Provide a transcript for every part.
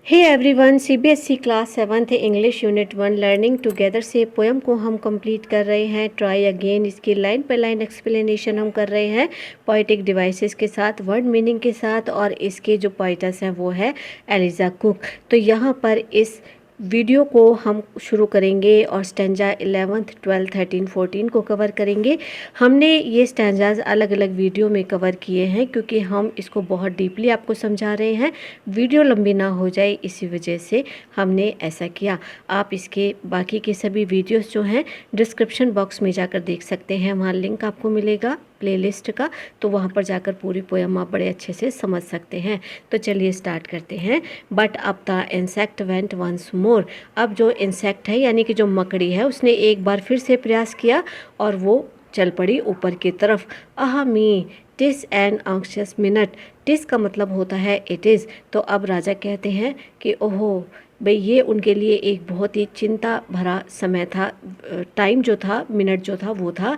हे everyone, CBSE class 7th English unit 1 learning together से poem को हम कंप्लीट कर रहे हैं। ट्राई अगेन इसकी लाइन पर लाइन एक्सप्लेनेशन हम कर रहे हैं पोएटिक डिवाइसेस के साथ, वर्ड मीनिंग के साथ, और इसके जो पोएटस हैं वो है एलिजा कुक। तो यहाँ पर इस वीडियो को हम शुरू करेंगे और स्टैंजा 11th 12th 13 14 को कवर करेंगे। हमने ये स्टैंजाज अलग अलग वीडियो में कवर किए हैं क्योंकि हम इसको बहुत डीपली आपको समझा रहे हैं, वीडियो लंबी ना हो जाए, इसी वजह से हमने ऐसा किया। आप इसके बाकी के सभी वीडियोस जो हैं डिस्क्रिप्शन बॉक्स में जाकर देख सकते हैं, वहाँ लिंक आपको मिलेगा प्लेलिस्ट का, तो वहाँ पर जाकर पूरी पोएम आप बड़े अच्छे से समझ सकते हैं। तो चलिए स्टार्ट करते हैं। बट अब the insect went once more. अब जो इंसेक्ट है यानी कि जो मकड़ी है उसने एक बार फिर से प्रयास किया और वो चल पड़ी ऊपर की तरफ। आह मी TISS N anxious minute. TISS का मतलब होता है इट इज़। तो अब राजा कहते हैं कि ओहो भाई, ये उनके लिए एक बहुत ही चिंता भरा समय था। टाइम जो था, मिनट जो था वो था।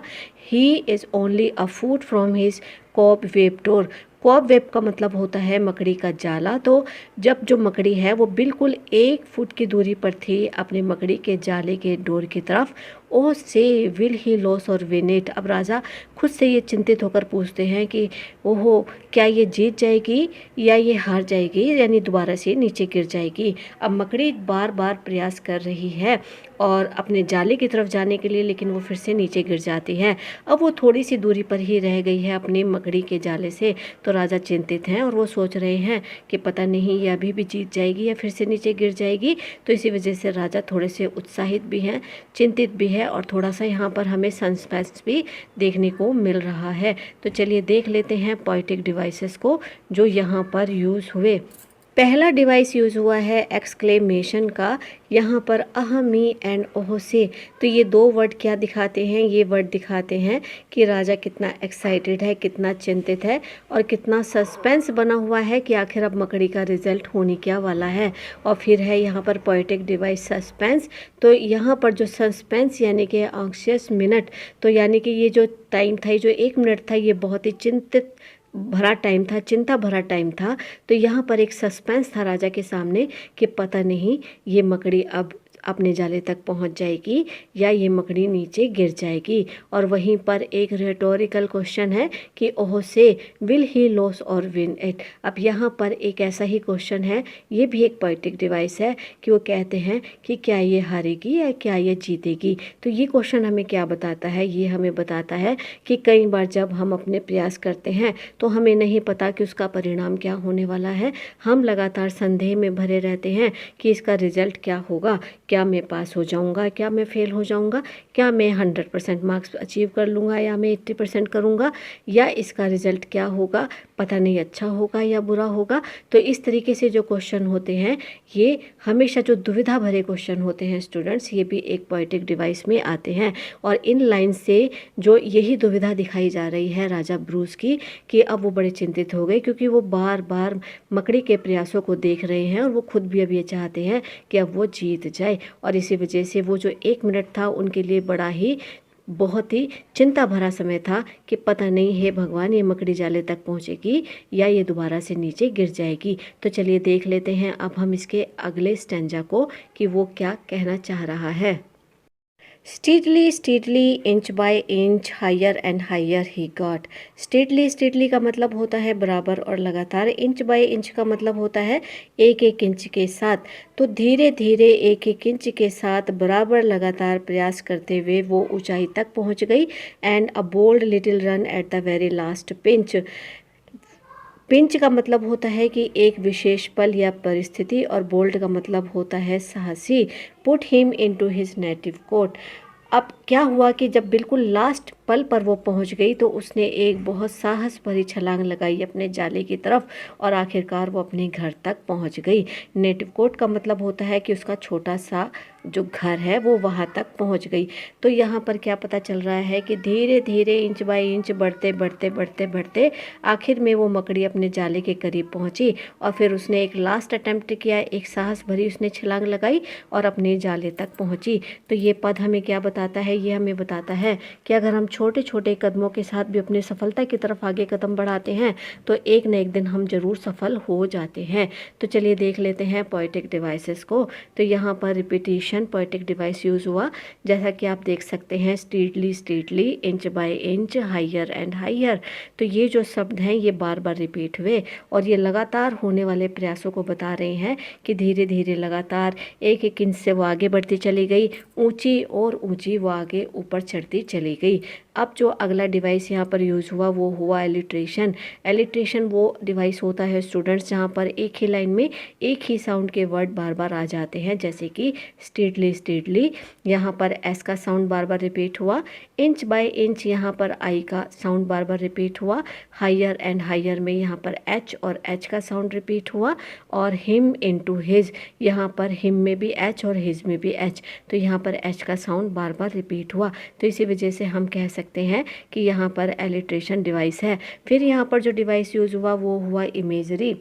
He is only a foot from his cobweb door. Cobweb का मतलब होता है मकड़ी का जाला। तो जब जो मकड़ी है वो बिल्कुल 1 फुट की दूरी पर थी अपने मकड़ी के जाले के डोर की तरफ। ओ से विल ही लॉस और विन इट। अब राजा खुद से ये चिंतित होकर पूछते हैं कि ओहो, क्या ये जीत जाएगी या ये हार जाएगी, यानी दोबारा से नीचे गिर जाएगी। अब मकड़ी बार बार प्रयास कर रही है और अपने जाले की तरफ जाने के लिए, लेकिन वो फिर से नीचे गिर जाती है। अब वो थोड़ी सी दूरी पर ही रह गई है अपनी मकड़ी के जाले से। तो राजा चिंतित हैं और वो सोच रहे हैं कि पता नहीं ये अभी भी जीत जाएगी या फिर से नीचे गिर जाएगी। तो इसी वजह से राजा थोड़े से उत्साहित भी हैं, चिंतित भी है, और थोड़ा सा यहाँ पर हमें सस्पेंस भी देखने को मिल रहा है। तो चलिए देख लेते हैं पोएटिक डिवाइसेस को जो यहाँ पर यूज़ हुए। पहला डिवाइस यूज़ हुआ है एक्सक्लेमेशन का, यहाँ पर अह मी एंड ओह से। तो ये 2 वर्ड क्या दिखाते हैं? ये वर्ड दिखाते हैं कि राजा कितना एक्साइटेड है, कितना चिंतित है और कितना सस्पेंस बना हुआ है कि आखिर अब मकड़ी का रिजल्ट होने क्या वाला है। और फिर है यहाँ पर पोएटिक डिवाइस सस्पेंस। तो यहाँ पर जो सस्पेंस यानी कि anxious मिनट, तो यानी कि ये जो टाइम था, ये जो 1 मिनट था, ये बहुत ही चिंतित भरा टाइम था, चिंता भरा टाइम था। तो यहाँ पर एक सस्पेंस था राजा के सामने कि पता नहीं ये मकड़ी अब अपने जाले तक पहुँच जाएगी या ये मकड़ी नीचे गिर जाएगी। और वहीं पर एक रेटोरिकल क्वेश्चन है कि ओह से विल ही लॉस और विन इट। अब यहाँ पर एक ऐसा ही क्वेश्चन है, ये भी एक पोएटिक डिवाइस है कि वो कहते हैं कि क्या ये हारेगी या क्या ये जीतेगी। तो ये क्वेश्चन हमें क्या बताता है? ये हमें बताता है कि कई बार जब हम अपने प्रयास करते हैं तो हमें नहीं पता कि उसका परिणाम क्या होने वाला है। हम लगातार संदेह में भरे रहते हैं कि इसका रिजल्ट क्या होगा, क्या मैं पास हो जाऊंगा, क्या मैं फेल हो जाऊंगा, क्या मैं 100% मार्क्स अचीव कर लूँगा या मैं 80% करूँगा, या इसका रिज़ल्ट क्या होगा, पता नहीं अच्छा होगा या बुरा होगा। तो इस तरीके से जो क्वेश्चन होते हैं ये हमेशा जो दुविधा भरे क्वेश्चन होते हैं स्टूडेंट्स, ये भी एक पोएटिक डिवाइस में आते हैं। और इन लाइन से जो यही दुविधा दिखाई जा रही है राजा ब्रूस की कि अब वो बड़े चिंतित हो गए क्योंकि वो बार बार मकड़ी के प्रयासों को देख रहे हैं और वो खुद भी अब ये चाहते हैं कि अब वो जीत जाए। और इसी वजह से वो जो 1 मिनट था उनके लिए बड़ा ही बहुत ही चिंता भरा समय था कि पता नहीं है भगवान ये मकड़ी जाले तक पहुंचेगी या ये दोबारा से नीचे गिर जाएगी। तो चलिए देख लेते हैं अब हम इसके अगले स्टैंजा को कि वो क्या कहना चाह रहा है। Steadily steadily inch by inch higher and higher he got. Steadily, steadily का मतलब होता है बराबर और लगातार। इंच बाय इंच का मतलब होता है 1-1 इंच के साथ। तो धीरे धीरे 1-1 इंच के साथ बराबर लगातार प्रयास करते हुए वो ऊंचाई तक पहुंच गई। And a bold little run at the very last pinch. Pinch का मतलब होता है कि एक विशेष पल या परिस्थिति, और बोल्ड का मतलब होता है साहसी। Put him into his native coat. अब क्या हुआ कि जब बिल्कुल लास्ट पल पर वो पहुंच गई तो उसने एक बहुत साहस भरी छलांग लगाई अपने जाले की तरफ और आखिरकार वो अपने घर तक पहुंच गई। नेटिव कोट का मतलब होता है कि उसका छोटा सा जो घर है वो वहां तक पहुंच गई। तो यहाँ पर क्या पता चल रहा है कि धीरे धीरे इंच बाय इंच बढ़ते बढ़ते बढ़ते बढ़ते आखिर में वो मकड़ी अपने जाले के करीब पहुंची और फिर उसने एक लास्ट अटेम्प्ट किया, एक साहस भरी उसने छलांग लगाई और अपने जाले तक पहुंची। तो ये पद हमें क्या बताता है? ये हमें बताता है कि अगर हम छोटे छोटे कदमों के साथ भी अपनी सफलता की तरफ आगे कदम बढ़ाते हैं तो एक न एक दिन हम जरूर सफल हो जाते हैं। तो चलिए देख लेते हैं पोएटिक डिवाइसेस को। तो यहाँ पर रिपीटिशन पोएटिक डिवाइस यूज़ हुआ, जैसा कि आप देख सकते हैं strictly strictly, inch by inch, higher and higher. तो ये जो शब्द हैं ये बार बार रिपीट हुए और ये लगातार होने वाले प्रयासों को बता रहे हैं कि धीरे धीरे लगातार एक एक इंच से वो आगे बढ़ती चली गई, ऊंची और ऊंची वो आगे ऊपर चढ़ती चली गई। अब जो अगला डिवाइस यहाँ पर यूज़ हुआ वो हुआ एलिट्रेशन। एलिट्रेशन वो डिवाइस होता है स्टूडेंट्स जहाँ पर एक ही लाइन में एक ही साउंड के वर्ड बार बार आ जाते हैं, जैसे कि स्ट्रीटली स्ट्रीटली, यहाँ पर एस का साउंड बार बार रिपीट हुआ। इंच बाय इंच, यहाँ पर आई का साउंड बार बार रिपीट हुआ। हायर एंड हायर में यहाँ पर एच और एच का साउंड रिपीट हुआ। और हिम इनटू हिज, यहाँ पर हिम में भी एच और हिज में भी एच, तो यहाँ पर एच का साउंड बार बार रिपीट हुआ। तो इसी वजह से हम कह सकते हैं कि यहाँ पर एलिट्रेशन डिवाइस है। फिर यहाँ पर जो डिवाइस यूज़ हुआ वो हुआ इमेजरी,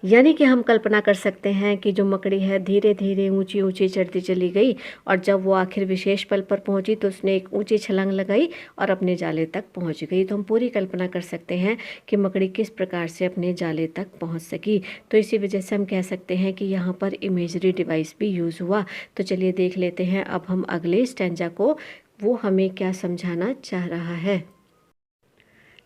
यानी कि हम कल्पना कर सकते हैं कि जो मकड़ी है धीरे धीरे ऊंची ऊंची चढ़ती चली गई और जब वो आखिर विशेष पल पर पहुंची तो उसने एक ऊंची छलांग लगाई और अपने जाले तक पहुंच गई। तो हम पूरी कल्पना कर सकते हैं कि मकड़ी किस प्रकार से अपने जाले तक पहुंच सकी। तो इसी वजह से हम कह सकते हैं कि यहाँ पर इमेजरी डिवाइस भी यूज़ हुआ। तो चलिए देख लेते हैं अब हम अगले स्टैंजा को, वो हमें क्या समझाना चाह रहा है।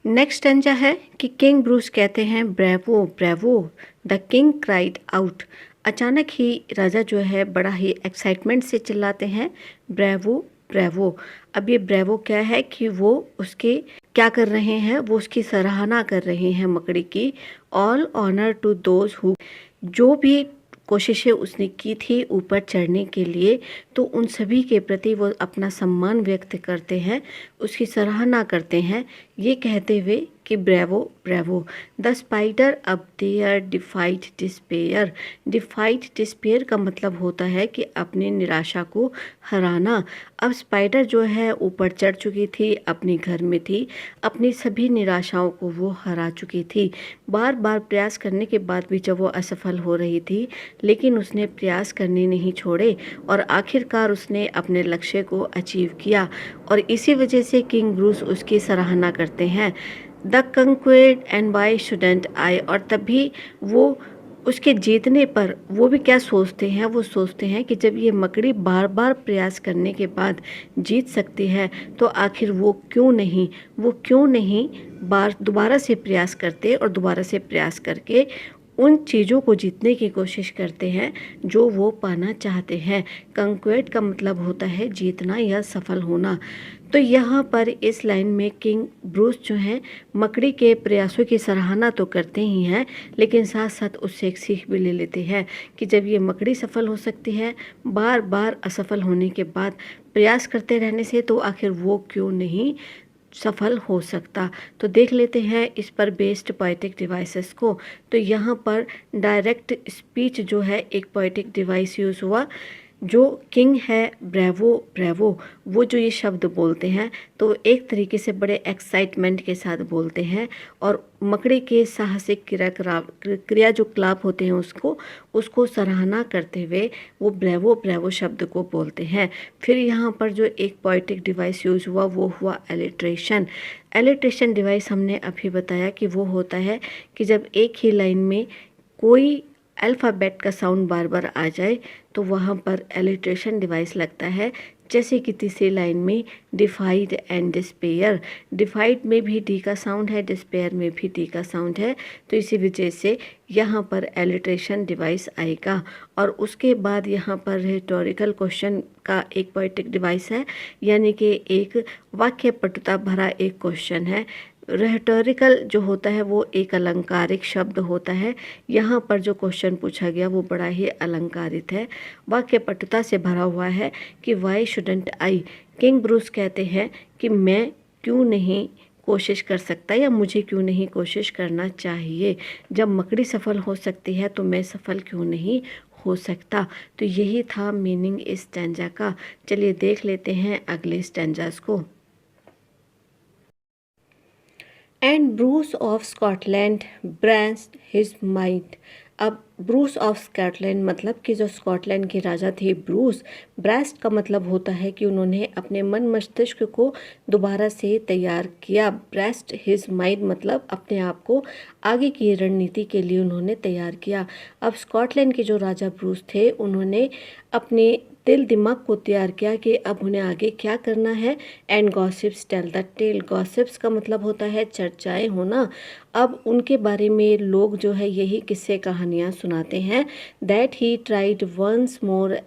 नेक्स्ट स्टैंजा है कि किंग ब्रूस कहते हैं bravo bravo, the king cried out. अचानक ही राजा जो है बड़ा ही एक्साइटमेंट से चिल्लाते हैं ब्रेवो ब्रेवो। अब ये ब्रेवो क्या है कि वो उसके क्या कर रहे हैं, वो उसकी सराहना कर रहे हैं मकड़ी की। All honour to those who, जो भी कोशिशें उसने की थी ऊपर चढ़ने के लिए, तो उन सभी के प्रति वो अपना सम्मान व्यक्त करते हैं, उसकी सराहना करते हैं, ये कहते हुए कि bravo bravo. The spider up there defied despair. Defied despair का मतलब होता है कि अपनी निराशा को हराना। अब स्पाइडर जो है ऊपर चढ़ चुकी थी, अपने घर में थी, अपनी सभी निराशाओं को वो हरा चुकी थी। बार बार प्रयास करने के बाद भी जब वो असफल हो रही थी, लेकिन उसने प्रयास करने नहीं छोड़े और आखिरकार उसने अपने लक्ष्य को अचीव किया। और इसी वजह से किंग ब्रूस उसकी सराहना करते हैं। The conquered and why shouldn't I, और तभी वो उसके जीतने पर वो भी क्या सोचते हैं, वो सोचते हैं कि जब ये मकड़ी बार बार प्रयास करने के बाद जीत सकती है तो आखिर वो क्यों नहीं दोबारा से प्रयास करते और दोबारा से प्रयास करके उन चीज़ों को जीतने की कोशिश करते हैं जो वो पाना चाहते हैं। कंक्वेट का मतलब होता है जीतना या सफल होना। तो यहाँ पर इस लाइन में किंग ब्रूस जो हैं मकड़ी के प्रयासों की सराहना तो करते ही हैं, लेकिन साथ साथ उससे एक सीख भी ले लेते हैं कि जब ये मकड़ी सफल हो सकती है बार बार असफल होने के बाद प्रयास करते रहने से, तो आखिर वो क्यों नहीं सफल हो सकता। तो देख लेते हैं इस पर बेस्ड पोएटिक डिवाइसेस को। तो यहाँ पर डायरेक्ट स्पीच जो है एक पोएटिक डिवाइस यूज़ हुआ। जो किंग है ब्रेवो ब्रेवो, वो जो ये शब्द बोलते हैं तो एक तरीके से बड़े एक्साइटमेंट के साथ बोलते हैं और मकड़ी के साहसिक क्रिया जो क्लाप होते हैं उसको सराहना करते हुए वो ब्रेवो ब्रेवो शब्द को बोलते हैं। फिर यहाँ पर जो एक पोएटिक डिवाइस यूज़ हुआ वो हुआ एलिट्रेशन। एलिट्रेशन डिवाइस हमने अभी बताया कि वो होता है कि जब एक ही लाइन में कोई अल्फ़ाबेट का साउंड बार बार आ जाए तो वहाँ पर एलिट्रेशन डिवाइस लगता है। जैसे कि तीसरी लाइन में डिफाइड एंड डिस्पेयर, डिफाइड में भी डी का साउंड है, डिस्पेयर में भी डी का साउंड है, तो इसी वजह से यहाँ पर एलिट्रेशन डिवाइस आएगा। और उसके बाद यहाँ पर रिटोरिकल क्वेश्चन का एक पोएटिक डिवाइस है, यानी कि एक वाक्य पटुता भरा एक क्वेश्चन है। रेटोरिकल जो होता है वो एक अलंकारिक शब्द होता है। यहाँ पर जो क्वेश्चन पूछा गया वो बड़ा ही अलंकारित है, वाक्य पटुता से भरा हुआ है कि वाई शुडेंट आई। किंग ब्रूस कहते हैं कि मैं क्यों नहीं कोशिश कर सकता या मुझे क्यों नहीं कोशिश करना चाहिए। जब मकड़ी सफल हो सकती है तो मैं सफल क्यों नहीं हो सकता। तो यही था मीनिंग इस स्टैंजा का। चलिए देख लेते हैं अगले स्टैंजास को। And Bruce of Scotland branched his mind अब ब्रूस ऑफ स्कॉटलैंड मतलब कि जो स्कॉटलैंड के राजा थे ब्रूस, ब्रेस्ट का मतलब होता है कि उन्होंने अपने मन मस्तिष्क को दोबारा से तैयार किया। ब्रेस्ट हिज माइंड मतलब अपने आप को आगे की रणनीति के लिए उन्होंने तैयार किया। अब स्कॉटलैंड के जो राजा ब्रूस थे उन्होंने अपने दिल दिमाग को तैयार किया कि अब उन्हें आगे क्या करना है। And gossips tell the tale, gossips का मतलब होता है चर्चाएं होना। अब उनके बारे में लोग जो है यही किस्से कहानियाँ सुनाते हैं। That he tried once more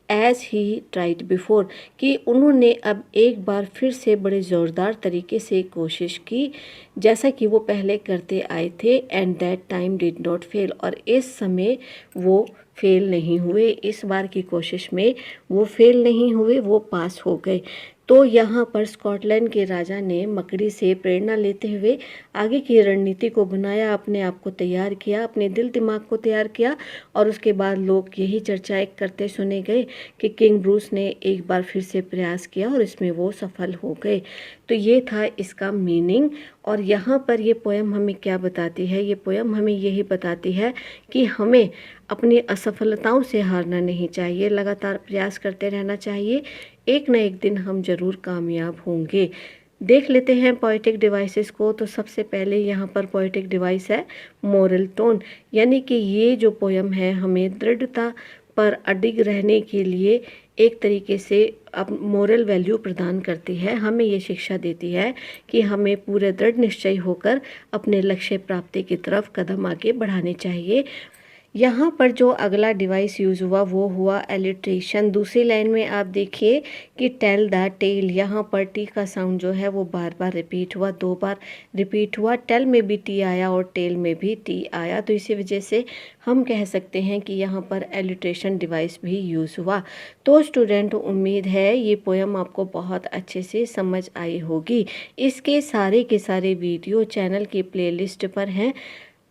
as he tried before, कि उन्होंने अब एक बार फिर से बड़े ज़ोरदार तरीके से कोशिश की जैसा कि वो पहले करते आए थे। And that time did not fail, और इस समय वो फेल नहीं हुए, इस बार की कोशिश में वो फेल नहीं हुए, वो पास हो गए। तो यहाँ पर स्कॉटलैंड के राजा ने मकड़ी से प्रेरणा लेते हुए आगे की रणनीति को बनाया, अपने आप को तैयार किया, अपने दिल दिमाग को तैयार किया। और उसके बाद लोग यही चर्चाएं करते सुने गए कि किंग ब्रूस ने एक बार फिर से प्रयास किया और इसमें वो सफल हो गए। तो ये था इसका मीनिंग। और यहाँ पर ये पोयम हमें क्या बताती है? ये पोयम हमें यही बताती है कि हमें अपनी असफलताओं से हारना नहीं चाहिए, लगातार प्रयास करते रहना चाहिए। एक न एक दिन हम जरूर कामयाब होंगे। देख लेते हैं पोएटिक डिवाइसेस को। तो सबसे पहले यहाँ पर पोएटिक डिवाइस है मोरल टोन, यानी कि ये जो पोयम है हमें दृढ़ता पर अडिग रहने के लिए एक तरीके से अब मोरल वैल्यू प्रदान करती है। हमें ये शिक्षा देती है कि हमें पूरे दृढ़ निश्चय होकर अपने लक्ष्य प्राप्ति की तरफ कदम आगे बढ़ाने चाहिए। यहाँ पर जो अगला डिवाइस यूज़ हुआ वो हुआ एलिट्रेशन। दूसरी लाइन में आप देखिए कि टेल द टेल, यहाँ पर टी का साउंड जो है वो बार बार रिपीट हुआ, 2 बार रिपीट हुआ। टेल में भी टी आया और टेल में भी टी आया, तो इसी वजह से हम कह सकते हैं कि यहाँ पर एलिट्रेशन डिवाइस भी यूज़ हुआ। तो स्टूडेंट, उम्मीद है ये पोयम आपको बहुत अच्छे से समझ आई होगी। इसके सारे के सारे वीडियो चैनल की प्लेलिस्ट पर हैं।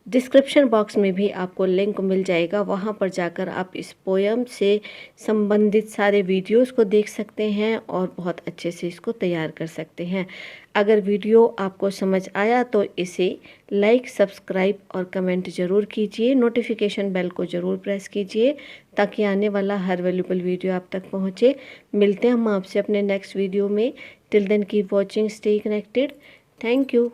डिस्क्रिप्शन बॉक्स में भी आपको लिंक मिल जाएगा, वहाँ पर जाकर आप इस पोयम से संबंधित सारे वीडियोस को देख सकते हैं और बहुत अच्छे से इसको तैयार कर सकते हैं। अगर वीडियो आपको समझ आया तो इसे लाइक, सब्सक्राइब और कमेंट ज़रूर कीजिए। नोटिफिकेशन बेल को ज़रूर प्रेस कीजिए ताकि आने वाला हर वैल्यूबल वीडियो आप तक पहुँचे। मिलते हैं हम आपसे अपने नेक्स्ट वीडियो में। Till then keep watching, stay connected. Thank you.